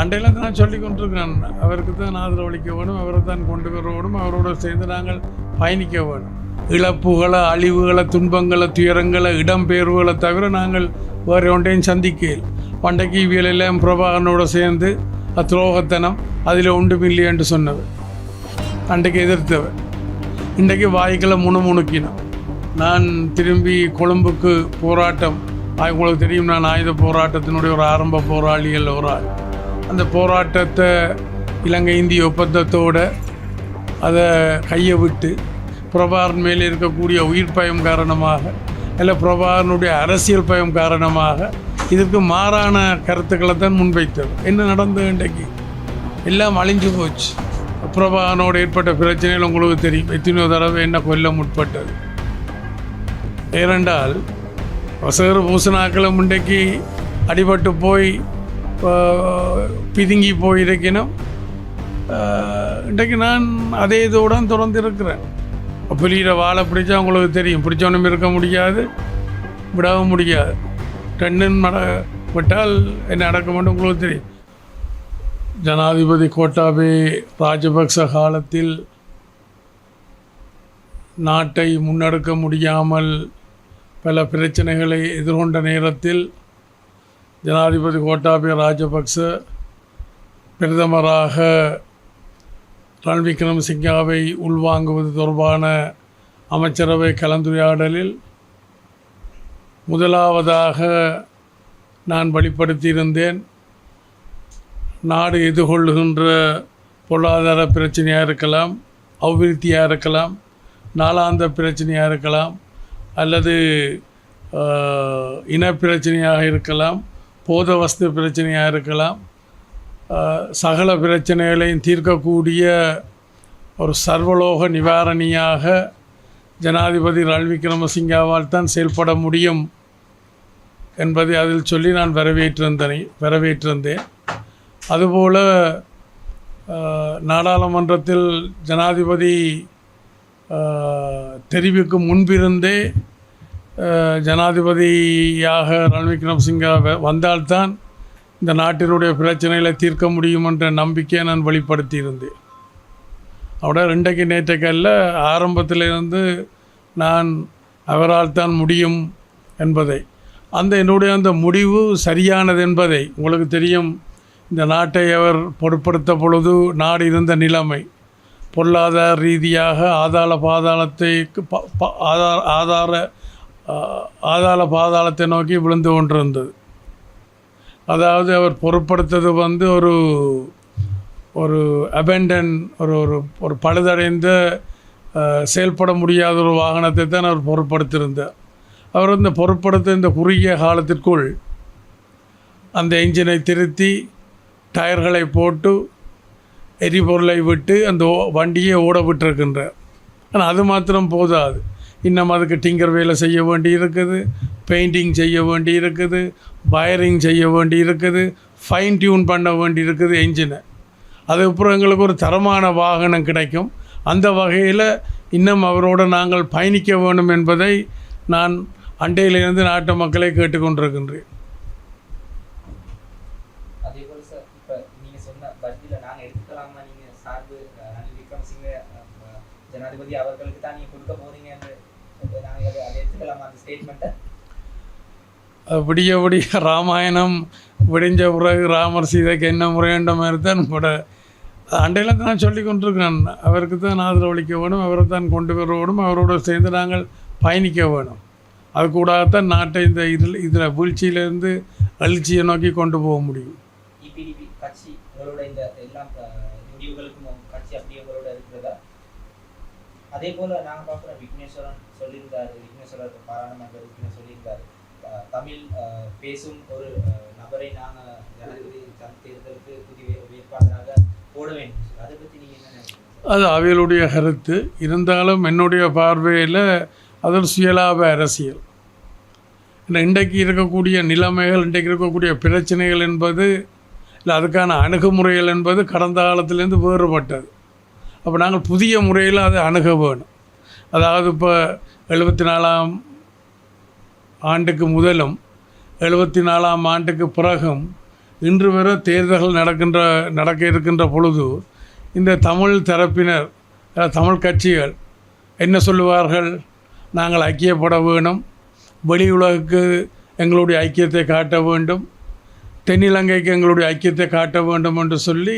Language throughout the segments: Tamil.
அண்டையில் நான் சொல்லி கொண்டிருக்கிறேன், அவருக்கு தான் ஆதரவளிக்க வேணும், அவரை தான் கொண்டு வர வேணும், அவரோடு சேர்ந்து நாங்கள் பயணிக்க வேணும். இழப்புகளை, அழிவுகளை, துன்பங்களை, துயரங்களை, இடம்பெயர்வுகளை தவிர நாங்கள் வேறு ஒன்றையும் சந்திக்கல். பண்டைக்கு இவியலெல்லாம் பிரபாகரனோடு சேர்ந்து துரோகத்தனம் அதில் உண்டு மில்லை என்று சொன்னவர், அன்றைக்கு எதிர்த்தவர். இன்றைக்கு வாய்க்களை முணுமுணுக்கினோம். நான் திரும்பி கொழும்புக்கு போராட்டம், உங்களுக்கு தெரியும், நான் ஆயுத போராட்டத்தினுடைய ஒரு ஆரம்ப போராளிகள் ஒரு ஆள். அந்த போராட்டத்தை இலங்கை இந்திய ஒப்பந்தத்தோடு அதை கையை விட்டு பிரபாகரன் மேலே இருக்கக்கூடிய உயிர் பயம் காரணமாக, இல்லை பிரபாகரனுடைய அரசியல் பயம் காரணமாக இதற்கு மாறான கருத்துக்களை தான் முன்வைத்தது. என்ன நடந்தது? இன்றைக்கு எல்லாம் அழிஞ்சு போச்சு. பிரபாகரனோடு ஏற்பட்ட பிரச்சனைகள் உங்களுக்கு தெரியும், எத்தனையோ தடவை என்ன கொல்ல முற்பட்டது. ஏனென்றால் வசகர பூசணாக்களும் இன்றைக்கு அடிபட்டு போய் பிதுங்கி போயிருக்கணும். இன்றைக்கு நான் அதே இதோடு தொடர்ந்து இருக்கிறேன். புலியிட வாழை பிடிச்சா உங்களுக்கு தெரியும், பிடிச்சவனும் இருக்க முடியாது, விடவும் முடியாது. ரெண்டும் விட்டால் என்ன நடக்கும்னு உங்களுக்கு தெரியும். ஜனாதிபதி கோட்டாபே ராஜபக்ச காலத்தில் நாட்டை முன்னெடுக்க முடியாமல் பல பிரச்சனைகளை எதிர்கொண்ட நேரத்தில் ஜனாதிபதி கோட்டாபய ராஜபக்ச பிரதமராக ரணில் விக்ரமசிங்காவை உள்வாங்குவது தொடர்பான அமைச்சரவை கலந்துரையாடலில் முதலாவதாக நான் வெளிப்படுத்தியிருந்தேன், நாடு எதிர்கொள்ளுகின்ற பொருளாதார பிரச்சனையாக இருக்கலாம், அபிவிருத்தியாக இருக்கலாம், நாளாந்த பிரச்சனையாக இருக்கலாம், அல்லது இனப்பிரச்சனையாக இருக்கலாம், போத வஸ்து பிரச்சனையாக இருக்கலாம், சகல பிரச்சனைகளையும் தீர்க்கக்கூடிய ஒரு சர்வலோக நிவாரணியாக ஜனாதிபதி ரணில் விக்ரமசிங்காவால் தான் செயல்பட முடியும் என்பதை அதில் சொல்லி நான் வரவேற்றிருந்தேன். அதுபோல் நாடாளுமன்றத்தில் ஜனாதிபதி தெரிவிக்கும் முன்பிருந்தே ஜனாதிபதியாக ரணில் விக்ரமசிங்கா வந்தால்தான் இந்த நாட்டினுடைய பிரச்சனைகளை தீர்க்க முடியும் என்ற நம்பிக்கையை நான் வெளிப்படுத்தியிருந்தேன். அவட இன்றைக்கு நேற்றைக்கல்ல, ஆரம்பத்திலிருந்து நான் அவரால் தான் முடியும் என்பதை, என்னுடைய அந்த முடிவு சரியானது என்பதை உங்களுக்கு தெரியும். இந்த நாட்டை அவர் பொருட்படுத்த பொழுது நாடு இருந்த நிலைமை பொருளாதார ரீதியாக ஆதார பாதாளத்தை நோக்கி விழுந்து கொண்டிருந்தது. அதாவது அவர் பொருட்படுத்தது ஒரு அபெண்டன் ஒரு பழுதடைந்த செயல்பட முடியாத ஒரு வாகனத்தை தான் அவர் பொருட்படுத்தியிருந்தார். அவர் பொருட்படுத்த இந்த குறுகிய காலத்திற்குள் அந்த என்ஜினை திருத்தி டயர்களை போட்டு எரிபொருளை விட்டு அந்த வண்டியை ஓட விட்டுருக்கின்றார். ஆனால் அது மாத்திரம் போதாது, இன்னும் அதுக்கு டிங்கர் வேலை செய்ய வேண்டி இருக்குது, பெயிண்டிங் செய்ய வேண்டி இருக்குது, வயரிங் செய்ய வேண்டி இருக்குது, ஃபைன் டியூன் பண்ண வேண்டி இருக்குது என்ஜினை. அதுக்கப்புறம் எங்களுக்கு ஒரு தரமான வாகனம் கிடைக்கும். அந்த வகையில் இன்னும் அவரோடு நாங்கள் பயணிக்க வேண்டும் என்பதை நான் அண்டையிலிருந்து நாட்டு மக்களை கேட்டுக்கொண்டிருக்கின்றேன். ஜனாதிபதி அவர்களுக்கு தான் நீங்க கொடுக்க போறீங்க என்று அதை எடுத்துக்கலாம் அந்த ஸ்டேட்மெண்ட்டை. விடிய ராமாயணம் விடிஞ்ச பிறகு ராமர் சீதைக்கு என்ன முறையன்ற மாதிரி தான் கூட அண்டையில் தான் சொல்லி கொண்டிருக்கிறேன். அவருக்கு தான் ஆதரவளிக்க வேணும், அவரை தான் கொண்டு வர வேணும், அவரோடு சேர்ந்து நாங்கள் பயணிக்க வேணும். அது கூடத்தான் நாட்டை இந்த இதில் வீழ்ச்சியிலேருந்து எழுச்சியை நோக்கி கொண்டு போக முடியும். இபிடிபி கட்சி உங்களோட இந்த எல்லா முடிவுகளுக்கும் கட்சி அப்படி உங்களோட இருக்கிறதா? அதே போல் நாங்கள் பார்க்குறோம், விக்னேஸ்வரன் சொல்லியிருந்தார், விக்னேஸ்வரர் பாராளுமன்ற உறுப்பினர் சொல்லியிருந்தார், தமிழ் பேசும் ஒரு நபரை நாங்கள் ஜனாதிபதி தேர்தலுக்கு புதிய வேட்பாளராக போட வேண்டும். அதை பற்றி நீங்கள் என்ன நினைக்கிறீங்க? அது அவைகளுடைய கருத்து. இருந்தாலும் என்னுடைய பார்வையில் அது ஒரு சுயலாப அரசியல். இன்றைக்கு இருக்கக்கூடிய நிலைமைகள், இன்றைக்கு இருக்கக்கூடிய பிரச்சனைகள் என்பது இல்லை, அதுக்கான அணுகுமுறைகள் என்பது கடந்த காலத்திலேருந்து வேறுபட்டது. அப்போ நாங்கள் புதிய முறையில் அதை அணுக வேணும். அதாவது இப்போ 74ஆம் ஆண்டுக்கு முதலும் 74ஆம் ஆண்டுக்கு பிறகும் இன்று வரை தேர்தல்கள் நடக்க இருக்கின்ற பொழுது இந்த தமிழ் தரப்பினர் தமிழ் கட்சிகள் என்ன சொல்லுவார்கள்? நாங்கள் ஐக்கியப்பட வேணும், வெளி உலகுக்கு எங்களுடைய ஐக்கியத்தை காட்ட வேண்டும், தென்னிலங்கைக்கு எங்களுடைய ஐக்கியத்தை காட்ட வேண்டும் என்று சொல்லி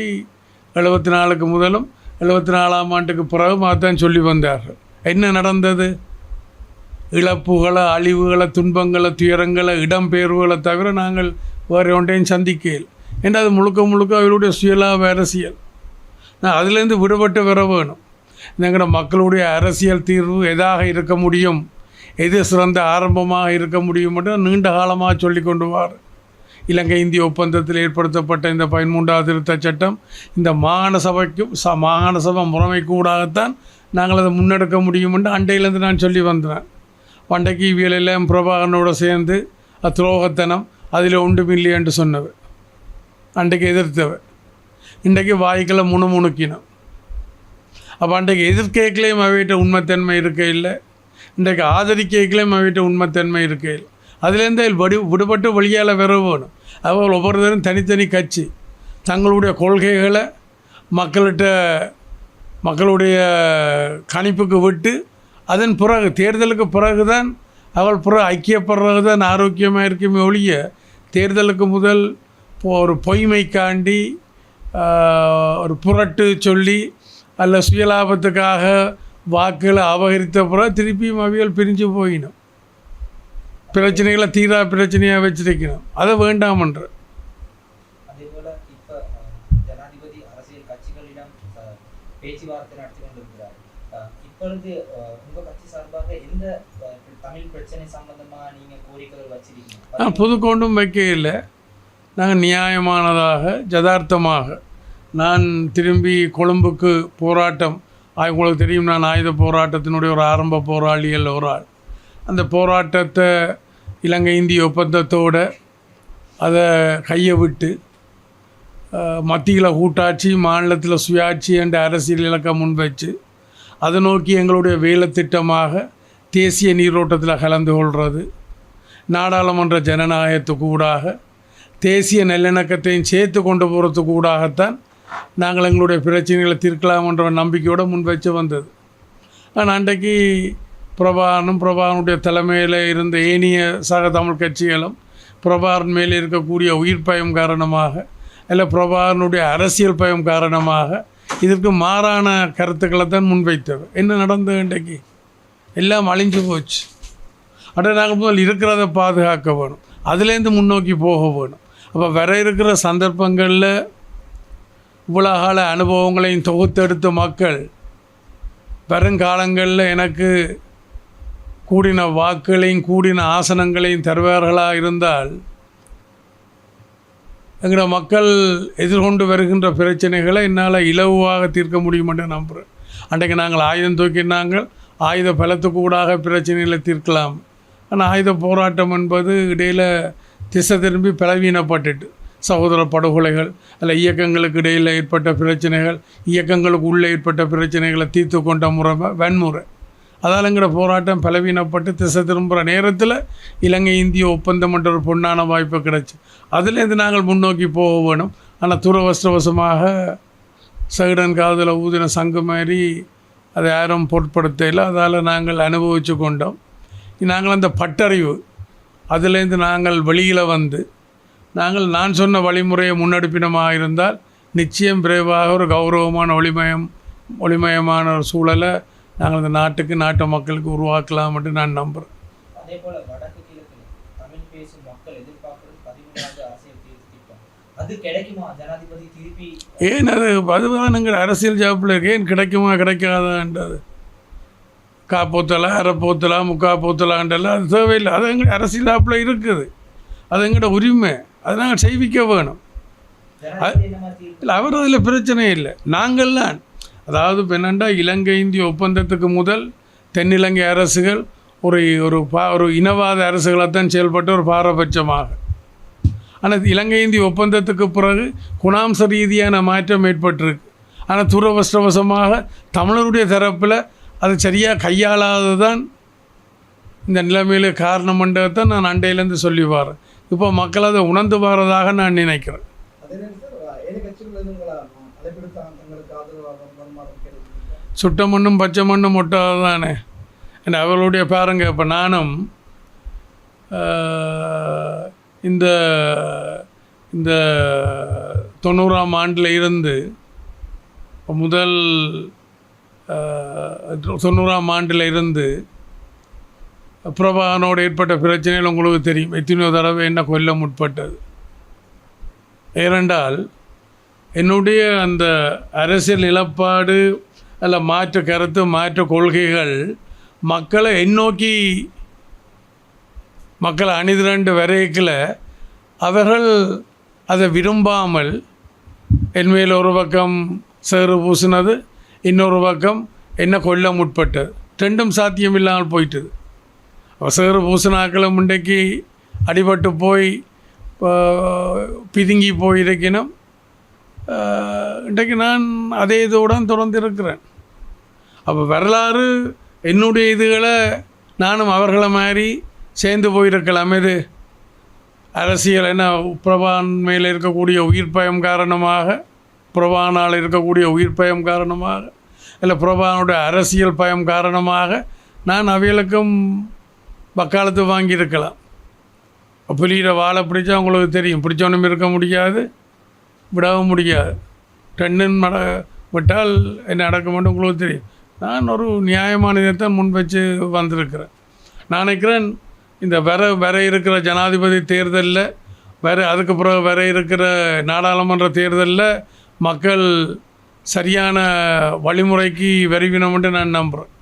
74க்கு முதலும் 74ஆம் ஆண்டுக்கு பிறகும் அதான் சொல்லி வந்தார்கள். என்ன நடந்தது? இழப்புகளை, அழிவுகளை, துன்பங்களை, துயரங்களை, இடம்பெயர்வுகளை தவிர நாங்கள் வேறு ஒன்றையும் சந்திக்கையில். ஏன்னா அது முழுக்க முழுக்க அவருடைய சுயலாப அரசியல். நான் அதிலேருந்து விடுபட்டு வர வேணும். எங்களோட மக்களுடைய அரசியல் தீர்வு எதாக இருக்க முடியும், எது சிறந்த ஆரம்பமாக இருக்க முடியும் என்று நீண்ட காலமாக சொல்லி கொண்டு வார். இலங்கை இந்திய ஒப்பந்தத்தில் ஏற்படுத்தப்பட்ட இந்த 13வது திருத்தச் சட்டம் இந்த மாகாண சபைக்கும் மாகாண சபை முறைமைக்கூடாகத்தான் நாங்கள் அதை முன்னெடுக்க முடியும் என்று அண்டையிலேருந்து நான் சொல்லி வந்தேன். பண்டைக்கு இவியலெல்லாம் பிரபாகரனோடு சேர்ந்து துரோகத்தனம் அதில் ஒன்றுமில்லை என்று சொன்னவர், அன்றைக்கு எதிர்த்தவர். இன்றைக்கு வாய்க்களை முணுமுணுக்கினோம். அப்போ அன்றைக்கு எதிர்க்கைகளையும் அவையிட்ட உண்மைத்தன்மை இருக்க இல்லை, இன்றைக்கு ஆதரிக்கைகளையும் அவையிட்ட உண்மைத்தன்மை இருக்க இல்லை. அதுலேருந்து விடுபட்டு வெளியால் வர வேணும். அவர்கள் ஒவ்வொருத்தரும் தனித்தனி கட்சி தங்களுடைய கொள்கைகளை மக்களுடைய கணிப்புக்கு விட்டு அதன் பிறகு தேர்தலுக்கு பிறகு தான் அவள் ஐக்கியப்படுறது தான் ஆரோக்கியமாக இருக்குமே ஒழிய, தேர்தலுக்கு முதல் ஒரு பொய்மைக்காண்டி ஒரு புரட்டு சொல்லி அல்ல சுயலாபத்துக்காக வாக்குகளை அபகரித்த பிறகு திருப்பியும் அவியல் பிரிஞ்சு போயிடும். பிரச்சனைகளை தீரா பிரச்சனையாக வச்சிருக்கணும். அதை வேண்டாமன்ற. அதேபோல இப்போ ஜனாதிபதி அரசியல் கட்சிகளிடம் பேச்சுவார்த்தை நடத்தி கொண்டிருக்கிறார். இப்பொழுது உங்கள் கட்சி சார்பாக எந்த தமிழ் பிரச்சனை சம்பந்தமாக நீங்கள் கோரிக்கைகள் வச்சிருக்கீங்க? புதுக்கொண்டும் வைக்க இல்லை. நாங்கள் நியாயமானதாக யதார்த்தமாக நான் திரும்பி கொழும்புக்கு போராட்டம், உங்களுக்கு தெரியும் நான் ஆயுத போராட்டத்தினுடைய ஒரு ஆரம்ப போராளிகள் ஒரு ஆள். அந்த போராட்டத்தை இலங்கை இந்திய ஒப்பந்தத்தோடு அதை கையை விட்டு மத்தியில் கூட்டாட்சி, மாநிலத்தில் சுயாட்சி என்ற அரசியல் இலக்கம் முன்வச்சு அதை நோக்கி எங்களுடைய வேலை திட்டமாக தேசிய நீரோட்டத்தில் கலந்து கொள்வது, நாடாளுமன்ற ஜனநாயகத்துக்கு ஊடாக தேசிய நல்லிணக்கத்தையும் சேர்த்து கொண்டு போகிறதுக்கு ஊடாகத்தான் நாங்கள் எங்களுடைய பிரச்சனைகளை தீர்க்கலாம் என்ற நம்பிக்கையோடு முன்வச்சு வந்தது. ஆனால் அன்றைக்கு பிரபாகரனுடைய தலைமையில் இருந்த ஏனைய சக தமிழ் கட்சிகளும் பிரபாகரன் மேலே இருக்கக்கூடிய உயிர் பயம் காரணமாக இல்லை பிரபாகரனுடைய அரசியல் பயம் காரணமாக இதற்கு மாறான கருத்துக்களை தான் முன்வைத்தவை. என்ன நடந்தது? இன்றைக்கு எல்லாம் அழிஞ்சு போச்சு. நாங்கள் முதல் இருக்கிறத பாதுகாக்க வேணும், அதுலேருந்து முன்னோக்கி போக வேணும். அப்போ வர இருக்கிற சந்தர்ப்பங்களில் உலகால அனுபவங்களையும் தொகுத்தெடுத்த மக்கள் வருங்காலங்களில் எனக்கு கூடின வாக்குகளையும் கூடின ஆசனங்களையும் தருவார்களாக இருந்தால் எங்களோட மக்கள் எதிர்கொண்டு வருகின்ற பிரச்சனைகளை என்னால் இலவாக தீர்க்க முடியும் என்று நம்புகிறேன். அன்றைக்கு நாங்கள் ஆயுதம் தூக்கினாங்கள், ஆயுத பலத்துக்கு கூடாக பிரச்சனைகளை தீர்க்கலாம். ஆனால் ஆயுத போராட்டம் என்பது இடையில் திசை திரும்பி பலவீனப்பட்டுட்டு சகோதர படுகொலைகள் அல்ல இயக்கங்களுக்கு இடையில் ஏற்பட்ட பிரச்சனைகள், இயக்கங்களுக்கு உள்ளே ஏற்பட்ட பிரச்சனைகளை தீர்த்து கொண்ட வன்முறை, அதால் எங்களோட போராட்டம் பலவீனப்பட்டு திசை திரும்புகிற நேரத்தில் இலங்கை இந்திய ஒப்பந்தம் என்ற ஒரு பொன்னான வாய்ப்பு கிடச்சி அதுலேருந்து நாங்கள் முன்னோக்கி போக வேணும். ஆனால் துரவஷ்டவசமாக சகுடன் காதில் ஊதின சங்கு மாதிரி அதை யாரும் பொருட்படுத்தலை. அதால் நாங்கள் அனுபவித்து கொண்டோம். நாங்கள் அந்த பட்டறிவு அதிலேருந்து நாங்கள் வெளியில் வந்து நான் சொன்ன வழிமுறையை முன்னெடுப்பினமாக இருந்தால் நிச்சயம் விரைவாக ஒரு கௌரவமான ஒளிமயமான ஒரு சூழலை நாங்கள் இந்த நாட்டு மக்களுக்கு உருவாக்கலாம் என்று நான் நம்புகிறேன். அதே போல வடக்கு கிழக்கில் தமிழ் பேசும் மக்கள் எதிர்பார்க்கிறது 13வது அரசியல் திட்டம். அது கிடைக்குமா ஜனாதிபதி திருப்பி? ஏன் அதுதான் எங்கள் அரசியல் ஜாப்பில் இருக்கு. ஏன் கிடைக்குமா கிடைக்காதான்றது காப்போத்தலா அரைப்போத்தலா முக்காப்போத்தலான்றலாம் அது தேவையில்லை. அது எங்கள் அரசியல் ஜாப்பில் இருக்குது. அது எங்களோட உரிமை. அதை நாங்கள் செய்விக்க வேணும். இல்லை அவர் அதில் பிரச்சனை இல்லை. நாங்கள்லாம் அதாவது என்னென்னா இலங்கை இந்திய ஒப்பந்தத்துக்கு முதல் தென்னிலங்கை அரசுகள் ஒரு இனவாத அரசுகளைத்தான் செயல்பட்டு ஒரு பாரபட்சமாக. ஆனால் இலங்கை இந்திய ஒப்பந்தத்துக்கு பிறகு குணாம்ச ரீதியான மாற்றம் ஏற்பட்டிருக்கு. ஆனால் துரவஷ்டவசமாக தமிழருடைய தரப்பில் அது சரியாக கையாளாதது தான் இந்த நிலைமையில் காரணம் என்றதான் நான் அண்டையிலேருந்து சொல்லி வரேன். இப்போ மக்கள் அதை உணர்ந்து வரதாக நான் நினைக்கிறேன். அதே நேரத்தில் ஏழை கட்சிகள் உங்களை அழைப்பிடுத்தான் தங்களுக்கு ஆதரவாக வருமானம் கிடைக்கும். சுட்ட மண்ணும் பச்சை மண்ணும் ஒட்டாது தானே. ஏன்னா அவர்களுடைய பாருங்க, இப்போ நானும் இந்த இந்த 90ஆம் ஆண்டில் இருந்து முதல் 90ஆம் ஆண்டில் இருந்து பிரபாகரனோடு ஏற்பட்ட பிரச்சனைகள் உங்களுக்கு தெரியும். எத்தனையோ தடவை என்ன கொல்ல முற்பட்டது. ஏனென்றால் என்னுடைய அந்த அரசியல் நிலப்பாடு அல்ல மாற்று கருத்து மாற்று கொள்கைகள் மக்களை எண்ணோக்கி மக்களை அணிதிரண்டு வரைக்கில் அவர்கள் அதை விரும்பாமல் என்மேல் ஒரு பக்கம் சேறு பூசினது, இன்னொரு பக்கம் என்ன கொல்ல முற்பட்டது. ரெண்டும் சாத்தியம் இல்லாமல் போயிட்டுது. சேறு பூசினாக்களும் இன்றைக்கு அடிபட்டு போய் பிதுங்கி போயிருக்கணும். இன்றைக்கு நான் அதே இதோடு தொடர்ந்திருக்கிறேன். அப்போ வரலாறு என்னுடைய இதுகளை நானும் அவர்களை மாதிரி சேர்ந்து போயிருக்கலாம். இது அரசியல் என்ன பிரபான் மேலே இருக்கக்கூடிய உயிர் பயம் காரணமாக, பிரபானால் இருக்கக்கூடிய உயிர் பயம் காரணமாக, இல்லை பிரபானுடைய அரசியல் பயம் காரணமாக நான் அவைகளுக்கும் வக்காலத்து வாங்கியிருக்கலாம். புலியிட வாழை பிடிச்சா உங்களுக்கு தெரியும், பிடிச்சவனும் இருக்க முடியாது, விடவும் முடியாது. ரெண்டும் விட்டால் என்ன நடக்குமென்று உங்களுக்கு தெரியும். நான் ஒரு நியாயமான இதை முன் வச்சு வந்திருக்கிறேன். நான் நினைக்கிறேன் இந்த வர இருக்கிற ஜனாதிபதி தேர்தலில் அதுக்கு பிறகு வர இருக்கிற நாடாளுமன்ற தேர்தலில் மக்கள் சரியான வழிமுறைக்கு வருவினோம்னு நான் நம்புகிறேன்.